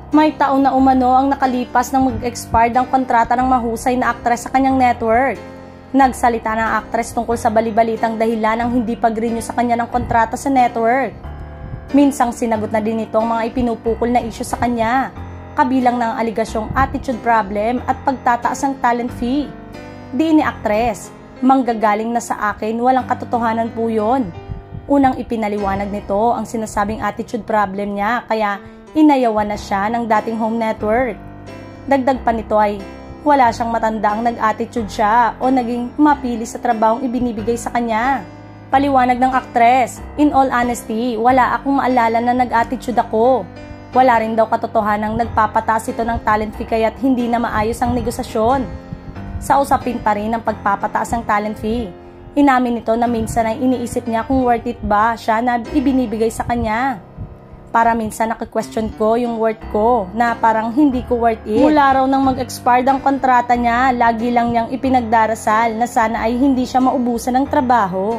May taon na umano ang nakalipas nang mag-expire ang kontrata ng mahusay na aktres sa kanyang network. Nagsalita ng aktres tungkol sa balibalitang dahilan ng hindi pag-renew sa kanya ng kontrata sa network. Minsang sinagot na din ito ang mga ipinupukol na issue sa kanya, kabilang ng aligasyong attitude problem at pagtataas ng talent fee. Di ni aktres, manggagaling na sa akin, walang katotohanan po yun. Unang ipinaliwanag nito ang sinasabing attitude problem niya, kaya inayawan na siya ng dating home network. Dagdag pa nito ay wala siyang matandaang nag-attitude siya o naging mapili sa trabahong ibinibigay sa kanya. Paliwanag ng aktres, in all honesty, wala akong maalala na nag-attitude ako. Wala rin daw katotohanang nagpapataas ito ng talent fee kaya't hindi na maayos ang negosasyon. Sa usapin pa rin ang pagpapataas ng talent fee, inamin nito na minsan ay iniisip niya kung worth it ba siya na ibinibigay sa kanya. Para minsan naki-question ko yung worth ko na parang hindi ko worth it. Mula raw nang mag-expire ang kontrata niya, lagi lang niyang ipinagdarasal na sana ay hindi siya maubusan ng trabaho.